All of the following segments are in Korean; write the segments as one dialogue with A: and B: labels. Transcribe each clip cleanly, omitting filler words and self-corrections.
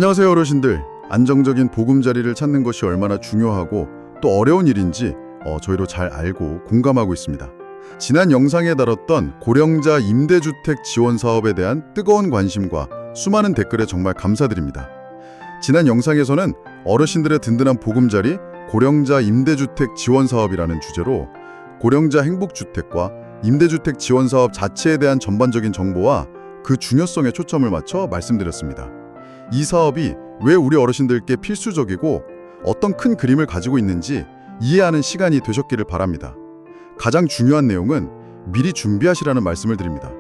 A: 안녕하세요, 어르신들. 안정적인 보금자리를 찾는 것이 얼마나 중요하고 또 어려운 일인지 저희도 잘 알고 공감하고 있습니다. 지난 영상에 다뤘던 고령자 임대주택 지원 사업에 대한 뜨거운 관심과 수많은 댓글에 정말 감사드립니다. 지난 영상에서는 어르신들의 든든한 보금자리, 고령자 임대주택 지원 사업이라는 주제로 고령자 행복주택과 임대주택 지원 사업 자체에 대한 전반적인 정보와 그 중요성에 초점을 맞춰 말씀드렸습니다. 이 사업이 왜 우리 어르신들께 필수적이고 어떤 큰 그림을 가지고 있는지 이해하는 시간이 되셨기를 바랍니다. 가장 중요한 내용은 미리 준비하시라는 말씀을 드립니다.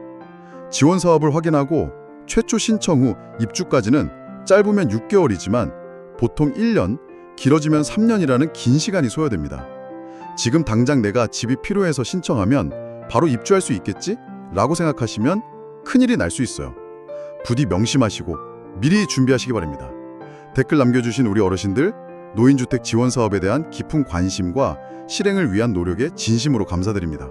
A: 지원 사업을 확인하고 최초 신청 후 입주까지는 짧으면 6개월이지만 보통 1년, 길어지면 3년이라는 긴 시간이 소요됩니다. 지금 당장 내가 집이 필요해서 신청하면 바로 입주할 수 있겠지? 라고 생각하시면 큰일이 날 수 있어요. 부디 명심하시고 미리 준비하시기 바랍니다. 댓글 남겨주신 우리 어르신들, 노인주택 지원 사업에 대한 깊은 관심과 실행을 위한 노력에 진심으로 감사드립니다.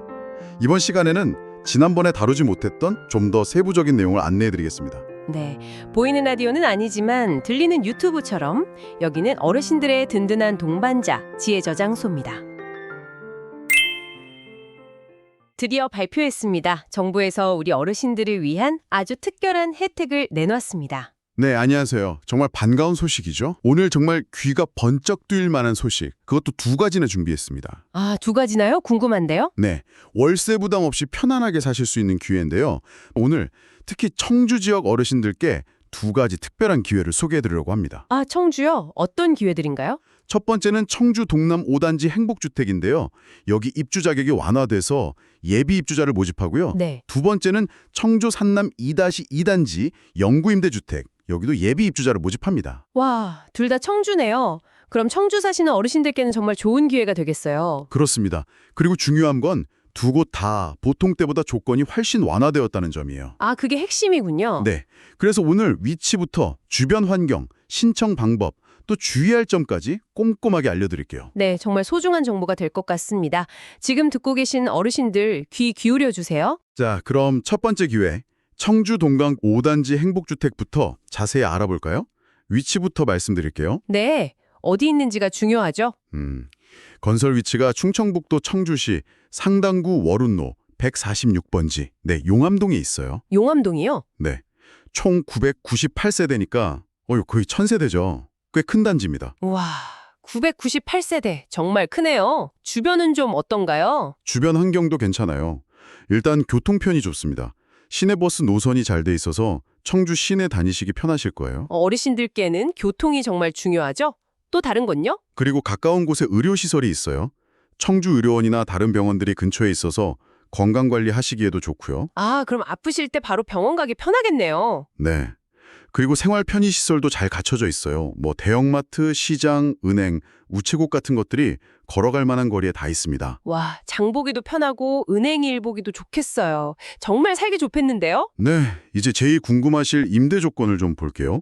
A: 이번 시간에는 지난번에 다루지 못했던 좀 더 세부적인 내용을 안내해드리겠습니다.
B: 네, 보이는 라디오는 아니지만 들리는 유튜브처럼 여기는 어르신들의 든든한 동반자, 지혜 저장소입니다. 드디어 발표했습니다. 정부에서 우리 어르신들을 위한 아주 특별한 혜택을 내놨습니다.
C: 네, 안녕하세요. 정말 반가운 소식이죠. 오늘 정말 귀가 번쩍 뜨일 만한 소식, 그것도 두 가지나 준비했습니다.
B: 아, 두 가지나요? 궁금한데요?
C: 네, 월세 부담 없이 편안하게 사실 수 있는 기회인데요. 오늘 특히 청주 지역 어르신들께 두 가지 특별한 기회를 소개해드리려고 합니다.
B: 아, 청주요? 어떤 기회들인가요?
C: 첫 번째는 청주 동남 5단지 행복주택인데요. 여기 입주 자격이 완화돼서 예비 입주자를 모집하고요.
B: 네.
C: 두 번째는 청주 산남 2-2단지 영구임대주택. 여기도 예비 입주자를 모집합니다.
B: 와, 둘 다 청주네요. 그럼 청주 사시는 어르신들께는 정말 좋은 기회가 되겠어요.
C: 그렇습니다. 그리고 중요한 건 두 곳 다 보통 때보다 조건이 훨씬 완화되었다는 점이에요.
B: 아, 그게 핵심이군요.
C: 네. 그래서 오늘 위치부터 주변 환경, 신청 방법, 또 주의할 점까지 꼼꼼하게 알려드릴게요.
B: 네, 정말 소중한 정보가 될 것 같습니다. 지금 듣고 계신 어르신들 귀 기울여 주세요.
C: 자, 그럼 첫 번째 기회, 청주 동강 5단지 행복주택부터 자세히 알아볼까요? 위치부터 말씀드릴게요.
B: 네, 어디 있는지가 중요하죠.
C: 건설 위치가 충청북도 청주시 상당구 월운로 146번지, 네, 용암동에 있어요.
B: 용암동이요?
C: 네, 총 998세대니까 거의 1000세대죠. 꽤 큰 단지입니다.
B: 우와, 998세대. 정말 크네요. 주변은 좀 어떤가요?
C: 주변 환경도 괜찮아요. 일단 교통편이 좋습니다. 시내버스 노선이 잘 돼 있어서 청주 시내 다니시기 편하실 거예요.
B: 어르신들께는 교통이 정말 중요하죠? 또 다른 건요?
C: 그리고 가까운 곳에 의료시설이 있어요. 청주의료원이나 다른 병원들이 근처에 있어서 건강관리 하시기에도 좋고요.
B: 아, 그럼 아프실 때 바로 병원 가기 편하겠네요.
C: 네. 그리고 생활 편의시설도 잘 갖춰져 있어요. 뭐 대형마트, 시장, 은행, 우체국 같은 것들이 걸어갈 만한 거리에 다 있습니다.
B: 와, 장 보기도 편하고 은행 일 보기도 좋겠어요. 정말 살기 좋겠는데요?
C: 네, 이제 제일 궁금하실 임대 조건을 좀 볼게요.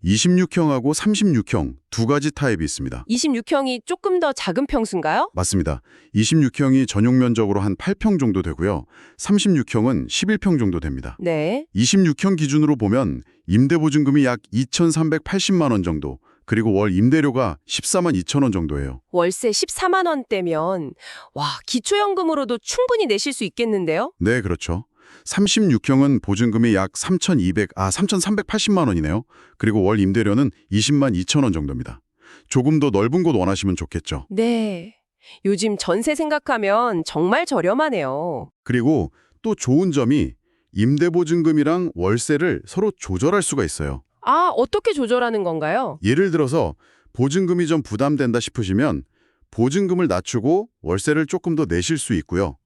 C: 26형하고 36형 두 가지 타입이 있습니다.
B: 26형이 조금 더 작은 평수인가요?
C: 맞습니다. 26형이 전용 면적으로 한 8평 정도 되고요. 36형은 11평 정도 됩니다.
B: 네.
C: 26형 기준으로 보면 임대보증금이 약 2,380만 원 정도, 그리고 월 임대료가 14만 2천 원 정도예요.
B: 월세 14만 원대면 와, 기초연금으로도 충분히 내실 수 있겠는데요?
C: 네, 그렇죠. 36형은 보증금이 약 3,380만 원이네요. 그리고 월 임대료는 20만 2천 원 정도입니다. 조금 더 넓은 곳 원하시면 좋겠죠.
B: 네. 요즘 전세 생각하면 정말 저렴하네요.
C: 그리고 또 좋은 점이 임대보증금이랑 월세를 서로 조절할 수가 있어요.
B: 아, 어떻게 조절하는 건가요?
C: 예를 들어서 보증금이 좀 부담된다 싶으시면 보증금을 낮추고 월세를 조금 더 내실 수 있고요.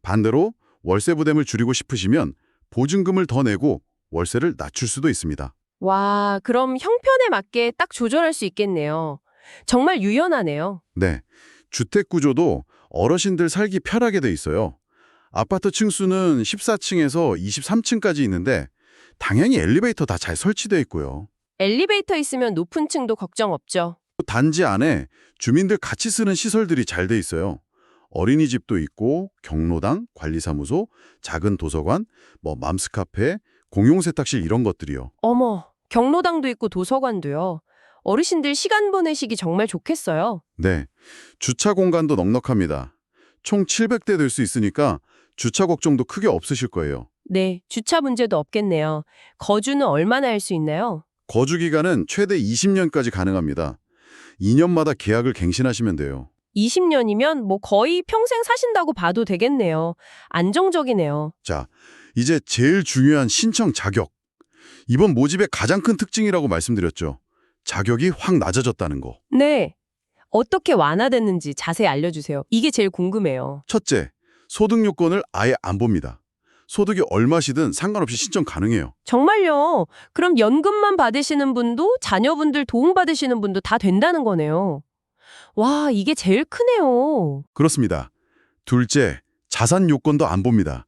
C: 반대로 월세 부담을 줄이고 싶으시면 보증금을 더 내고 월세를 낮출 수도 있습니다.
B: 와, 그럼 형편에 맞게 딱 조절할 수 있겠네요. 정말 유연하네요.
C: 네, 주택 구조도 어르신들 살기 편하게 돼 있어요. 아파트 층수는 14층에서 23층까지 있는데 당연히 엘리베이터 다 잘 설치되어 있고요.
B: 엘리베이터 있으면 높은 층도 걱정 없죠.
C: 단지 안에 주민들 같이 쓰는 시설들이 잘 돼 있어요. 어린이집도 있고 경로당, 관리사무소, 작은 도서관, 맘스카페, 공용 세탁실 이런 것들이요.
B: 어머, 경로당도 있고 도서관도요. 어르신들 시간 보내시기 정말 좋겠어요.
C: 네, 주차 공간도 넉넉합니다. 총 700대 될 수 있으니까 주차 걱정도 크게 없으실 거예요.
B: 네, 주차 문제도 없겠네요. 거주는 얼마나 할 수 있나요?
C: 거주 기간은 최대 20년까지 가능합니다. 2년마다 계약을 갱신하시면 돼요.
B: 20년이면 뭐 거의 평생 사신다고 봐도 되겠네요. 안정적이네요.
C: 자, 이제 제일 중요한 신청 자격. 이번 모집의 가장 큰 특징이라고 말씀드렸죠. 자격이 확 낮아졌다는 거.
B: 네. 어떻게 완화됐는지 자세히 알려주세요. 이게 제일 궁금해요.
C: 첫째, 소득 요건을 아예 안 봅니다. 소득이 얼마시든 상관없이 신청 가능해요.
B: 정말요? 그럼 연금만 받으시는 분도 자녀분들 도움받으시는 분도 다 된다는 거네요. 와, 이게 제일 크네요.
C: 그렇습니다. 둘째, 자산 요건도 안 봅니다.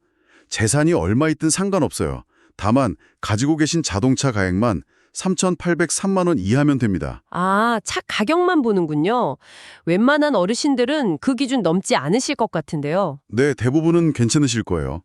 C: 재산이 얼마 있든 상관없어요. 다만 가지고 계신 자동차 가액만 3,803만 원 이하면 됩니다.
B: 아, 차 가격만 보는군요. 웬만한 어르신들은 그 기준 넘지 않으실 것 같은데요.
C: 네, 대부분은 괜찮으실 거예요.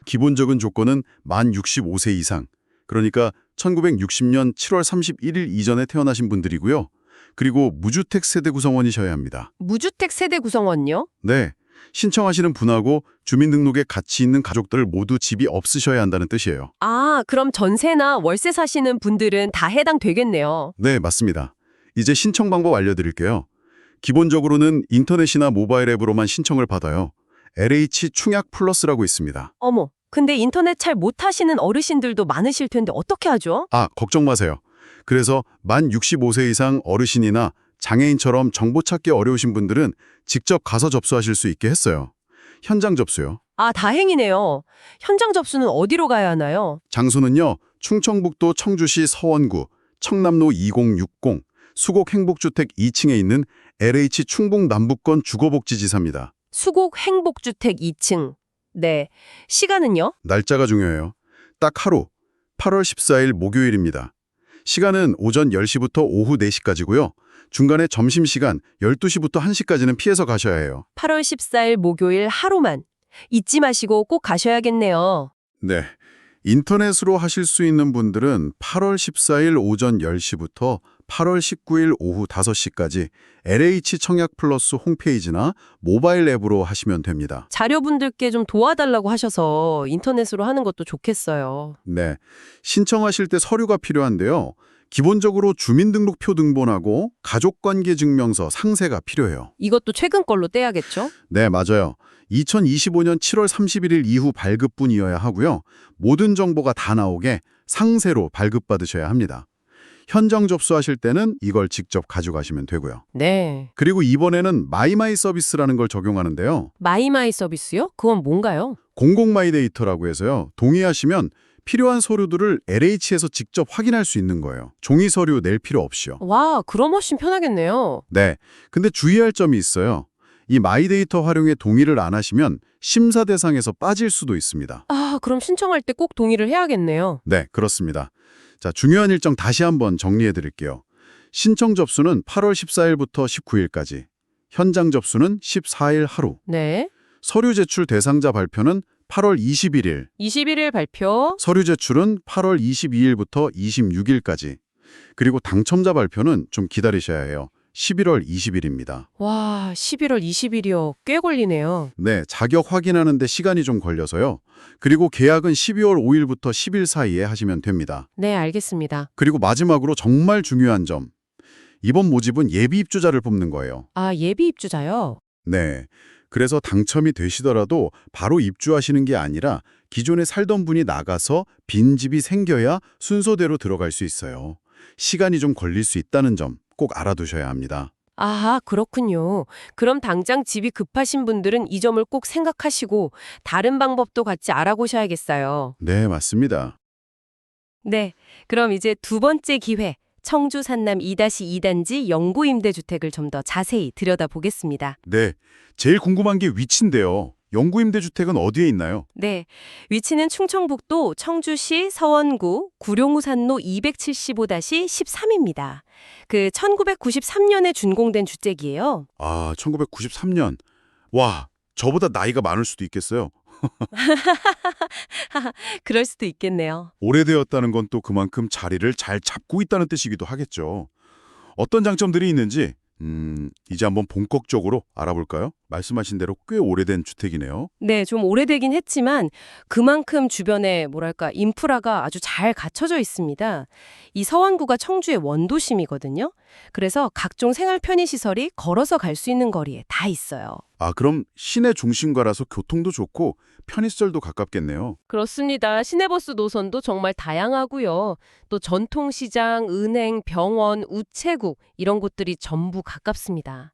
C: 기본적인 조건은 만 65세 이상, 그러니까 1960년 7월 31일 이전에 태어나신 분들이고요. 그리고 무주택 세대 구성원이셔야 합니다.
B: 무주택 세대 구성원요?
C: 네, 신청하시는 분하고 주민등록에 같이 있는 가족들 모두 집이 없으셔야 한다는 뜻이에요.
B: 아, 그럼 전세나 월세 사시는 분들은 다 해당되겠네요.
C: 네, 맞습니다. 이제 신청 방법 알려드릴게요. 기본적으로는 인터넷이나 모바일 앱으로만 신청을 받아요. LH 충약 플러스라고 있습니다.
B: 어머, 근데 인터넷 잘 못하시는 어르신들도 많으실 텐데 어떻게 하죠?
C: 아, 걱정 마세요. 그래서 만 65세 이상 어르신이나 장애인처럼 정보 찾기 어려우신 분들은 직접 가서 접수하실 수 있게 했어요. 현장 접수요.
B: 아, 다행이네요. 현장 접수는 어디로 가야 하나요?
C: 장소는요, 충청북도 청주시 서원구 청남로 2060 수곡 행복주택 2층에 있는 LH 충북 남부권 주거복지지사입니다.
B: 수곡 행복주택 2층. 네. 시간은요?
C: 날짜가 중요해요. 딱 하루, 8월 14일 목요일입니다. 시간은 오전 10시부터 오후 4시까지고요. 중간에 점심시간 12시부터 1시까지는 피해서 가셔야 해요.
B: 8월 14일 목요일 하루만. 잊지 마시고 꼭 가셔야겠네요.
C: 네. 인터넷으로 하실 수 있는 분들은 8월 14일 오전 10시부터 8월 19일 오후 5시까지 LH 청약 플러스 홈페이지나 모바일 앱으로 하시면 됩니다.
B: 자료분들께 좀 도와달라고 하셔서 인터넷으로 하는 것도 좋겠어요.
C: 네. 신청하실 때 서류가 필요한데요. 기본적으로 주민등록표 등본하고 가족관계증명서 상세가 필요해요.
B: 이것도 최근 걸로 떼야겠죠?
C: 네, 맞아요. 2025년 7월 31일 이후 발급분이어야 하고요. 모든 정보가 다 나오게 상세로 발급받으셔야 합니다. 현장 접수하실 때는 이걸 직접 가져가시면 되고요.
B: 네.
C: 그리고 이번에는 마이마이 서비스라는 걸 적용하는데요.
B: 마이마이 서비스요? 그건 뭔가요?
C: 공공마이데이터라고 해서요. 동의하시면 필요한 서류들을 LH에서 직접 확인할 수 있는 거예요. 종이 서류 낼 필요 없이요.
B: 와, 그럼 훨씬 편하겠네요.
C: 네, 근데 주의할 점이 있어요. 이 마이데이터 활용에 동의를 안 하시면 심사 대상에서 빠질 수도 있습니다.
B: 아, 그럼 신청할 때 꼭 동의를 해야겠네요.
C: 네, 그렇습니다. 자, 중요한 일정 다시 한번 정리해 드릴게요. 신청 접수는 8월 14일부터 19일까지, 현장 접수는 14일 하루,
B: 네.
C: 서류 제출 대상자 발표는 8월 21일,
B: 21일 발표.
C: 서류 제출은 8월 22일부터 26일까지, 그리고 당첨자 발표는 좀 기다리셔야 해요. 11월 20일입니다.
B: 와, 11월 20일이요. 꽤 걸리네요.
C: 네, 자격 확인하는데 시간이 좀 걸려서요. 그리고 계약은 12월 5일부터 10일 사이에 하시면 됩니다.
B: 네, 알겠습니다.
C: 그리고 마지막으로 정말 중요한 점. 이번 모집은 예비 입주자를 뽑는 거예요.
B: 아, 예비 입주자요?
C: 네. 그래서 당첨이 되시더라도 바로 입주하시는 게 아니라 기존에 살던 분이 나가서 빈집이 생겨야 순서대로 들어갈 수 있어요. 시간이 좀 걸릴 수 있다는 점 꼭 알아두셔야 합니다.
B: 아, 그렇군요. 그럼 당장 집이 급하신 분들은 이 점을 꼭 생각하시고 다른 방법도 같이 알아보셔야겠어요.
C: 네, 맞습니다.
B: 네, 그럼 이제 두 번째 기회, 청주 산남 2-2단지 영구임대주택을 좀 더 자세히 들여다보겠습니다.
C: 네, 제일 궁금한 게 위치인데요. 영구임대주택은 어디에 있나요?
B: 네, 위치는 충청북도 청주시 서원구 구룡우산로 275-13입니다. 그 1993년에 준공된 주택이에요.
C: 아, 1993년. 와, 저보다 나이가 많을 수도 있겠어요.
B: 그럴 수도 있겠네요.
C: 오래되었다는 건 또 그만큼 자리를 잘 잡고 있다는 뜻이기도 하겠죠. 어떤 장점들이 있는지 이제 한번 본격적으로 알아볼까요? 말씀하신 대로 꽤 오래된 주택이네요.
B: 네, 좀 오래되긴 했지만 그만큼 주변에 뭐랄까 인프라가 아주 잘 갖춰져 있습니다. 이 서원구가 청주의 원도심이거든요. 그래서 각종 생활 편의시설이 걸어서 갈 수 있는 거리에 다 있어요.
C: 아, 그럼 시내 중심가라서 교통도 좋고 편의시설도 가깝겠네요.
B: 그렇습니다. 시내버스 노선도 정말 다양하고요. 또 전통시장, 은행, 병원, 우체국 이런 곳들이 전부 가깝습니다.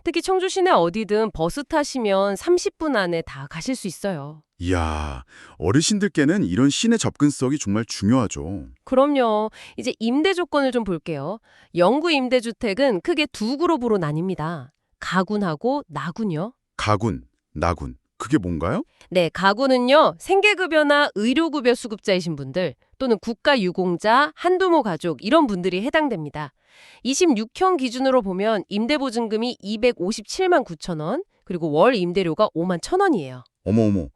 B: 특히 청주 시내 어디든 버스 타시면 30분 안에 다 가실 수 있어요.
C: 이야, 어르신들께는 이런 시내 접근성이 정말 중요하죠.
B: 그럼요. 이제 임대 조건을 좀 볼게요. 영구 임대주택은 크게 두 그룹으로 나뉩니다. 가군하고 나군요.
C: 가군, 나군, 그게 뭔가요?
B: 네, 가구는요, 생계급여나 의료급여 수급자이신 분들 또는 국가유공자, 한두모 가족 이런 분들이 해당됩니다. 26형 기준으로 보면 임대보증금이 257만 9천 원, 그리고 월 임대료가 5만 1천 원이에요.
C: 어머어머,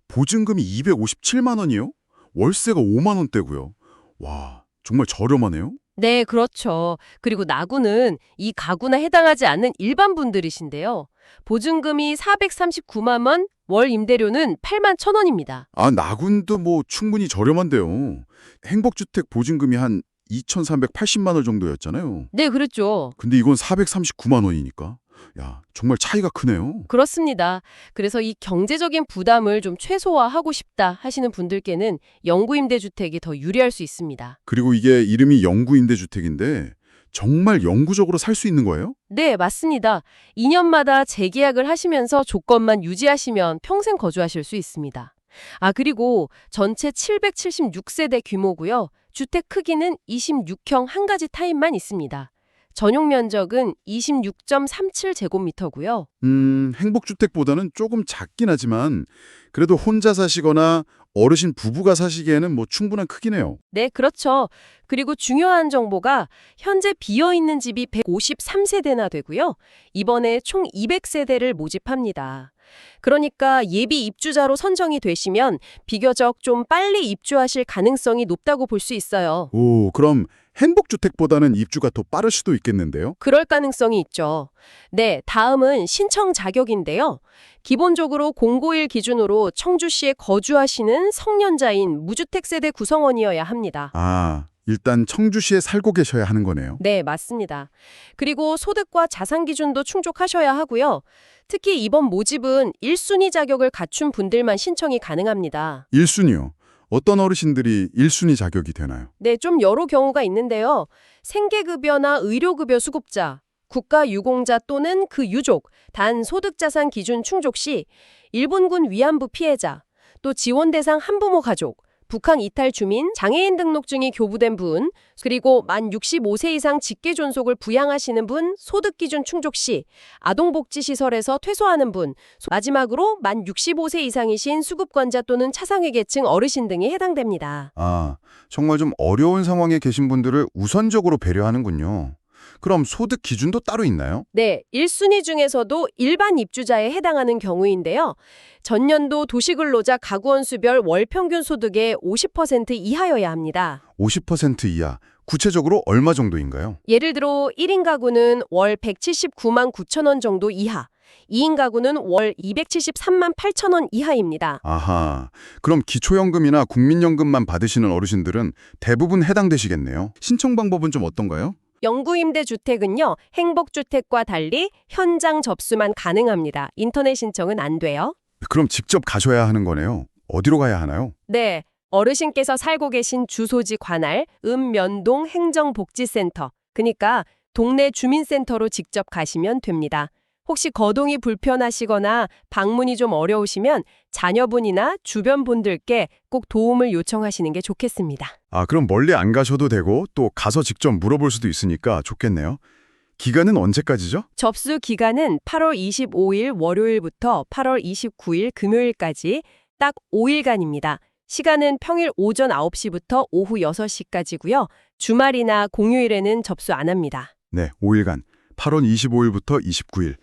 C: 보증금이 257만 원이요? 월세가 5만 원대고요. 와, 정말 저렴하네요.
B: 네, 그렇죠. 그리고 나구는 이 가구나 해당하지 않는 일반 분들이신데요. 보증금이 439만 원, 월 임대료는 8만 1천 원입니다.
C: 아, 나군도 뭐 충분히 저렴한데요. 행복주택 보증금이 한 2,380만 원 정도였잖아요.
B: 네, 그렇죠.
C: 근데 이건 439만 원이니까. 야, 정말 차이가 크네요.
B: 그렇습니다. 그래서 이 경제적인 부담을 좀 최소화하고 싶다 하시는 분들께는 영구임대주택이 더 유리할 수 있습니다.
C: 그리고 이게 이름이 영구임대주택인데 정말 영구적으로 살 수 있는 거예요?
B: 네, 맞습니다. 2년마다 재계약을 하시면서 조건만 유지하시면 평생 거주하실 수 있습니다. 아, 그리고 전체 776세대 규모고요. 주택 크기는 26형 한 가지 타입만 있습니다. 전용 면적은 26.37제곱미터고요.
C: 행복주택보다는 조금 작긴 하지만 그래도 혼자 사시거나 어르신 부부가 사시기에는 뭐 충분한 크기네요.
B: 네, 그렇죠. 그리고 중요한 정보가 현재 비어있는 집이 153세대나 되고요. 이번에 총 200세대를 모집합니다. 그러니까 예비 입주자로 선정이 되시면 비교적 좀 빨리 입주하실 가능성이 높다고 볼 수 있어요.
C: 오, 그럼 행복주택보다는 입주가 더 빠를 수도 있겠는데요?
B: 그럴 가능성이 있죠. 네, 다음은 신청 자격인데요. 기본적으로 공고일 기준으로 청주시에 거주하시는 성년자인 무주택 세대 구성원이어야 합니다.
C: 아, 일단 청주시에 살고 계셔야 하는 거네요.
B: 네, 맞습니다. 그리고 소득과 자산 기준도 충족하셔야 하고요. 특히 이번 모집은 1순위 자격을 갖춘 분들만 신청이 가능합니다.
C: 1순위요. 어떤 어르신들이 1순위 자격이 되나요?
B: 네, 좀 여러 경우가 있는데요. 생계급여나 의료급여 수급자, 국가유공자 또는 그 유족, 단 소득자산 기준 충족 시 일본군 위안부 피해자, 또 지원 대상 한부모 가족, 북한 이탈 주민, 장애인 등록증이 교부된 분, 그리고 만 65세 이상 직계 존속을 부양하시는 분, 소득 기준 충족 시 아동복지시설에서 퇴소하는 분, 마지막으로 만 65세 이상이신 수급권자 또는 차상위 계층 어르신 등이 해당됩니다.
D: 아, 정말 좀 어려운 상황에 계신 분들을 우선적으로 배려하는군요. 그럼 소득 기준도 따로 있나요?
B: 네, 1순위 중에서도 일반 입주자에 해당하는 경우인데요. 전년도 도시근로자 가구원수별 월 평균 소득의 50% 이하여야 합니다.
D: 50% 이하. 구체적으로 얼마 정도인가요?
B: 예를 들어 1인 가구는 월 179만 9천 원 정도 이하, 2인 가구는 월 273만 8천 원 이하입니다.
D: 아하, 그럼 기초연금이나 국민연금만 받으시는 어르신들은 대부분 해당되시겠네요.
C: 신청 방법은 좀 어떤가요?
B: 영구임대주택은요, 행복주택과 달리 현장 접수만 가능합니다. 인터넷 신청은 안 돼요.
D: 그럼 직접 가셔야 하는 거네요. 어디로 가야 하나요?
B: 네, 어르신께서 살고 계신 주소지 관할 읍면동 행정복지센터, 그러니까 동네 주민센터로 직접 가시면 됩니다. 혹시 거동이 불편하시거나 방문이 좀 어려우시면 자녀분이나 주변 분들께 꼭 도움을 요청하시는 게 좋겠습니다.
D: 아, 그럼 멀리 안 가셔도 되고 또 가서 직접 물어볼 수도 있으니까 좋겠네요. 기간은 언제까지죠?
B: 접수 기간은 8월 25일 월요일부터 8월 29일 금요일까지 딱 5일간입니다. 시간은 평일 오전 9시부터 오후 6시까지고요. 주말이나 공휴일에는 접수 안 합니다.
D: 네, 5일간. 8월 25일부터 29일.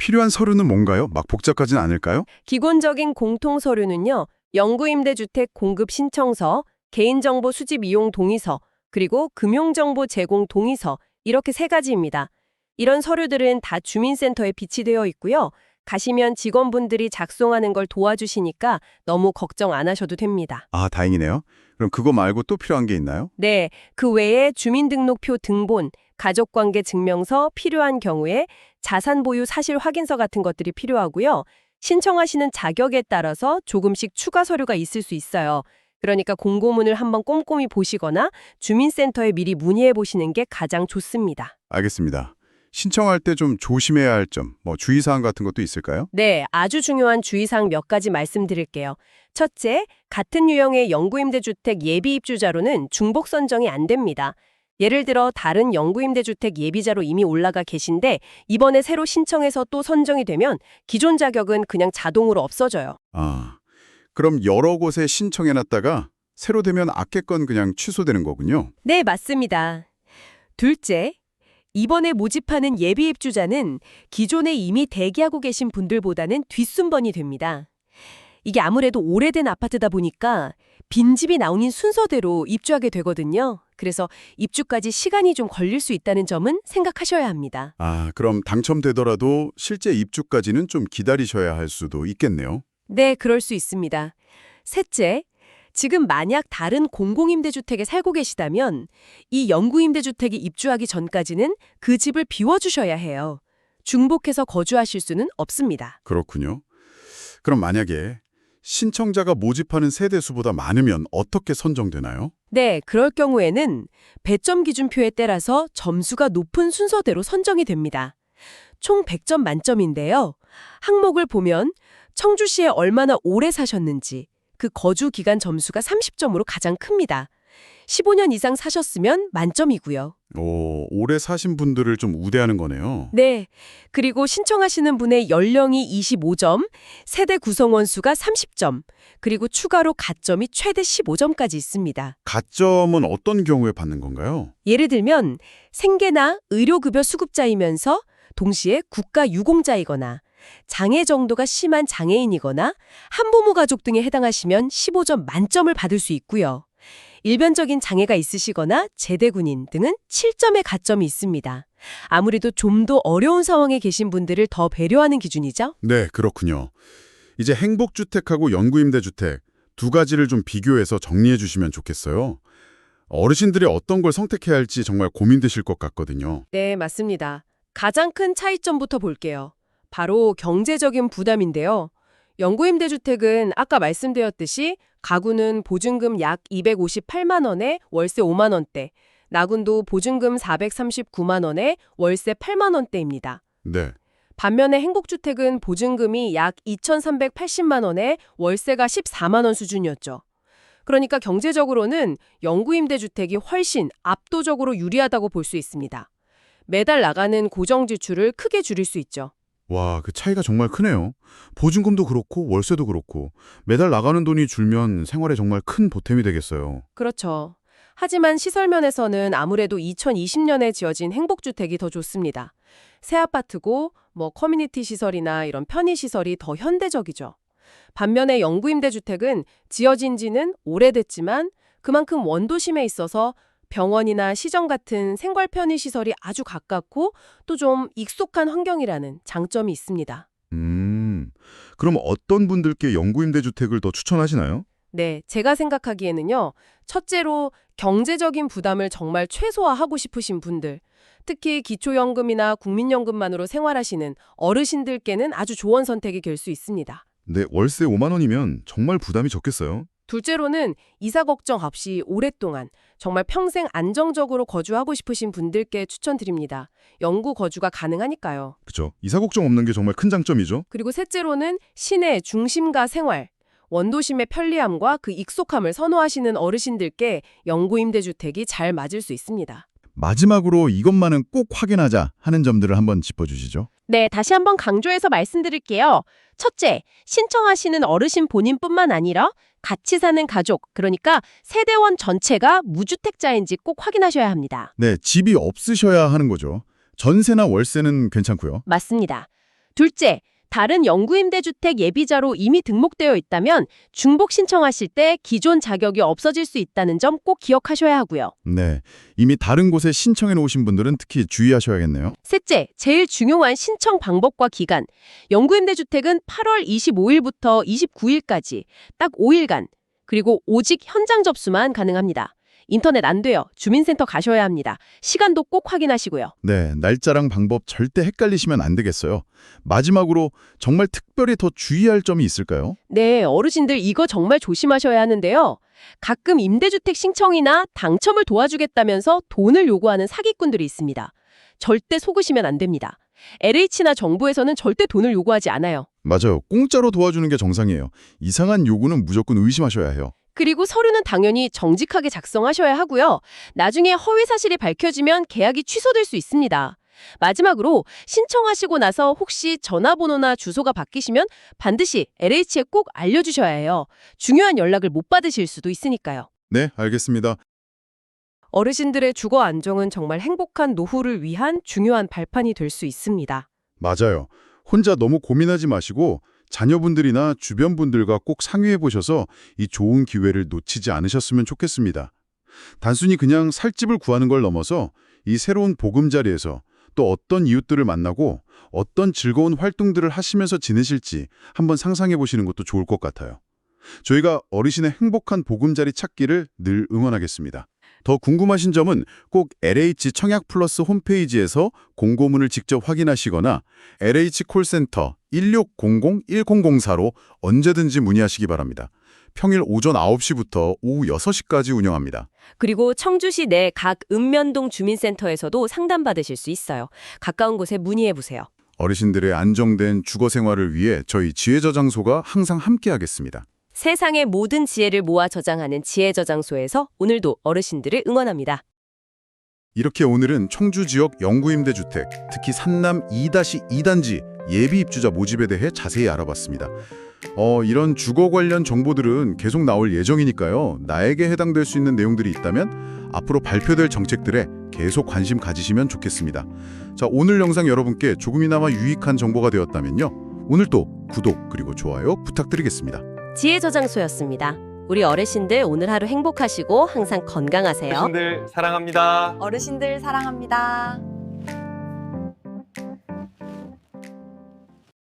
D: 필요한 서류는 뭔가요? 막 복잡하진 않을까요?
B: 기본적인 공통 서류는요. 영구임대주택 공급 신청서, 개인정보 수집 이용 동의서, 그리고 금융정보 제공 동의서 이렇게 세 가지입니다. 이런 서류들은 다 주민센터에 비치되어 있고요. 가시면 직원분들이 작성하는 걸 도와주시니까 너무 걱정 안 하셔도 됩니다.
D: 아, 다행이네요. 그럼 그거 말고 또 필요한 게 있나요?
B: 네, 그 외에 주민등록표 등본, 가족관계 증명서 필요한 경우에 자산 보유 사실 확인서 같은 것들이 필요하고요. 신청하시는 자격에 따라서 조금씩 추가 서류가 있을 수 있어요. 그러니까 공고문을 한번 꼼꼼히 보시거나 주민센터에 미리 문의해 보시는 게 가장 좋습니다.
D: 알겠습니다. 신청할 때 좀 조심해야 할 점, 주의사항 같은 것도 있을까요?
B: 네, 아주 중요한 주의사항 몇 가지 말씀드릴게요. 첫째, 같은 유형의 영구임대주택 예비입주자로는 중복 선정이 안 됩니다. 예를 들어 다른 영구임대주택 예비자로 이미 올라가 계신데 이번에 새로 신청해서 또 선정이 되면 기존 자격은 그냥 자동으로 없어져요.
D: 아, 그럼 여러 곳에 신청해놨다가 새로 되면 앞에 건 그냥 취소되는 거군요.
B: 네, 맞습니다. 둘째, 이번에 모집하는 예비입주자는 기존에 이미 대기하고 계신 분들보다는 뒷순번이 됩니다. 이게 아무래도 오래된 아파트다 보니까 빈집이 나오는 순서대로 입주하게 되거든요. 그래서 입주까지 시간이 좀 걸릴 수 있다는 점은 생각하셔야 합니다.
D: 아, 그럼 당첨되더라도 실제 입주까지는 좀 기다리셔야 할 수도 있겠네요.
B: 네, 그럴 수 있습니다. 셋째, 지금 만약 다른 공공임대주택에 살고 계시다면 이 영구임대주택이 입주하기 전까지는 그 집을 비워주셔야 해요. 중복해서 거주하실 수는 없습니다.
D: 그렇군요. 그럼 만약에 신청자가 모집하는 세대수보다 많으면 어떻게 선정되나요?
B: 네, 그럴 경우에는 배점 기준표에 따라서 점수가 높은 순서대로 선정이 됩니다. 총 100점 만점인데요. 항목을 보면 청주시에 얼마나 오래 사셨는지, 그 거주 기간 점수가 30점으로 가장 큽니다. 15년 이상 사셨으면 만점이고요.
D: 오, 오래 사신 분들을 좀 우대하는 거네요.
B: 네, 그리고 신청하시는 분의 연령이 25점, 세대 구성원 수가 30점, 그리고 추가로 가점이 최대 15점까지 있습니다.
D: 가점은 어떤 경우에 받는 건가요?
B: 예를 들면 생계나 의료급여 수급자이면서 동시에 국가 유공자이거나 장애 정도가 심한 장애인이거나 한부모 가족 등에 해당하시면 15점 만점을 받을 수 있고요. 일변적인 장애가 있으시거나 제대군인 등은 7점의 가점이 있습니다. 아무래도 좀 더 어려운 상황에 계신 분들을 더 배려하는 기준이죠?
D: 네, 그렇군요. 이제 행복주택하고 영구임대주택 두 가지를 좀 비교해서 정리해 주시면 좋겠어요. 어르신들이 어떤 걸 선택해야 할지 정말 고민되실 것 같거든요.
B: 네, 맞습니다. 가장 큰 차이점부터 볼게요. 바로 경제적인 부담인데요. 영구임대주택은 아까 말씀드렸듯이 가구는 보증금 약 258만 원에 월세 5만 원대, 나군도 보증금 439만 원에 월세 8만 원대입니다.
D: 네.
B: 반면에 행복주택은 보증금이 약 2,380만 원에 월세가 14만 원 수준이었죠. 그러니까 경제적으로는 영구임대주택이 훨씬 압도적으로 유리하다고 볼 수 있습니다. 매달 나가는 고정지출을 크게 줄일 수 있죠.
D: 와, 그 차이가 정말 크네요. 보증금도 그렇고 월세도 그렇고 매달 나가는 돈이 줄면 생활에 정말 큰 보탬이 되겠어요.
B: 그렇죠. 하지만 시설면에서는 아무래도 2020년에 지어진 행복주택이 더 좋습니다. 새 아파트고 커뮤니티 시설이나 이런 편의시설이 더 현대적이죠. 반면에 영구임대주택은 지어진 지는 오래됐지만 그만큼 원도심에 있어서 병원이나 시정 같은 생활 편의시설이 아주 가깝고 또 좀 익숙한 환경이라는 장점이 있습니다.
D: 그럼 어떤 분들께 영구임대주택을 더 추천하시나요?
B: 네, 제가 생각하기에는요. 첫째로 경제적인 부담을 정말 최소화하고 싶으신 분들, 특히 기초연금이나 국민연금만으로 생활하시는 어르신들께는 아주 좋은 선택이 될 수 있습니다.
D: 네, 월세 5만 원이면 정말 부담이 적겠어요.
B: 둘째로는 이사 걱정 없이 오랫동안 정말 평생 안정적으로 거주하고 싶으신 분들께 추천드립니다. 영구 거주가 가능하니까요.
D: 그렇죠. 이사 걱정 없는 게 정말 큰 장점이죠.
B: 그리고 셋째로는 시내 중심가 생활, 원도심의 편리함과 그 익숙함을 선호하시는 어르신들께 영구임대주택이 잘 맞을 수 있습니다.
A: 마지막으로 이것만은 꼭 확인하자 하는 점들을 한번 짚어주시죠.
B: 네, 다시 한번 강조해서 말씀드릴게요. 첫째, 신청하시는 어르신 본인뿐만 아니라 같이 사는 가족, 그러니까 세대원 전체가 무주택자인지 꼭 확인하셔야 합니다.
A: 네, 집이 없으셔야 하는 거죠. 전세나 월세는 괜찮고요.
B: 맞습니다. 둘째, 다른 영구임대주택 예비자로 이미 등록되어 있다면 중복 신청하실 때 기존 자격이 없어질 수 있다는 점 꼭 기억하셔야 하고요.
D: 네, 이미 다른 곳에 신청해 놓으신 분들은 특히 주의하셔야겠네요.
B: 셋째, 제일 중요한 신청 방법과 기간. 영구임대주택은 8월 25일부터 29일까지 딱 5일간, 그리고 오직 현장 접수만 가능합니다. 인터넷 안 돼요. 주민센터 가셔야 합니다. 시간도 꼭 확인하시고요.
D: 네, 날짜랑 방법 절대 헷갈리시면 안 되겠어요. 마지막으로 정말 특별히 더 주의할 점이 있을까요?
B: 네, 어르신들 이거 정말 조심하셔야 하는데요. 가끔 임대주택 신청이나 당첨을 도와주겠다면서 돈을 요구하는 사기꾼들이 있습니다. 절대 속으시면 안 됩니다. LH나 정부에서는 절대 돈을 요구하지 않아요.
D: 맞아요. 공짜로 도와주는 게 정상이에요. 이상한 요구는 무조건 의심하셔야 해요.
B: 그리고 서류는 당연히 정직하게 작성하셔야 하고요. 나중에 허위 사실이 밝혀지면 계약이 취소될 수 있습니다. 마지막으로 신청하시고 나서 혹시 전화번호나 주소가 바뀌시면 반드시 LH에 꼭 알려주셔야 해요. 중요한 연락을 못 받으실 수도 있으니까요.
D: 네, 알겠습니다.
B: 어르신들의 주거 안정은 정말 행복한 노후를 위한 중요한 발판이 될 수 있습니다.
D: 맞아요. 혼자 너무 고민하지 마시고 자녀분들이나 주변 분들과 꼭 상의해 보셔서 이 좋은 기회를 놓치지 않으셨으면 좋겠습니다. 단순히 그냥 살 집을 구하는 걸 넘어서 이 새로운 보금자리에서 또 어떤 이웃들을 만나고 어떤 즐거운 활동들을 하시면서 지내실지 한번 상상해 보시는 것도 좋을 것 같아요. 저희가 어르신의 행복한 보금자리 찾기를 늘 응원하겠습니다. 더 궁금하신 점은 꼭 LH 청약 플러스 홈페이지에서 공고문을 직접 확인하시거나 LH 콜센터 1600-1004로 언제든지 문의하시기 바랍니다. 평일 오전 9시부터 오후 6시까지 운영합니다.
B: 그리고 청주시 내 각 읍면동 주민센터에서도 상담받으실 수 있어요. 가까운 곳에 문의해보세요.
D: 어르신들의 안정된 주거 생활을 위해 저희 지혜저장소가 항상 함께하겠습니다.
B: 세상의 모든 지혜를 모아 저장하는 지혜저장소에서 오늘도 어르신들을 응원합니다.
D: 이렇게 오늘은 청주 지역 영구임대주택, 특히 산남 2-2단지 예비 입주자 모집에 대해 자세히 알아봤습니다. 이런 주거 관련 정보들은 계속 나올 예정이니까요. 나에게 해당될 수 있는 내용들이 있다면 앞으로 발표될 정책들에 계속 관심 가지시면 좋겠습니다. 자, 오늘 영상 여러분께 조금이나마 유익한 정보가 되었다면요. 오늘도 구독 그리고 좋아요 부탁드리겠습니다.
B: 지혜저장소였습니다. 우리 어르신들 오늘 하루 행복하시고 항상 건강하세요.
E: 어르신들 사랑합니다.
F: 어르신들 사랑합니다.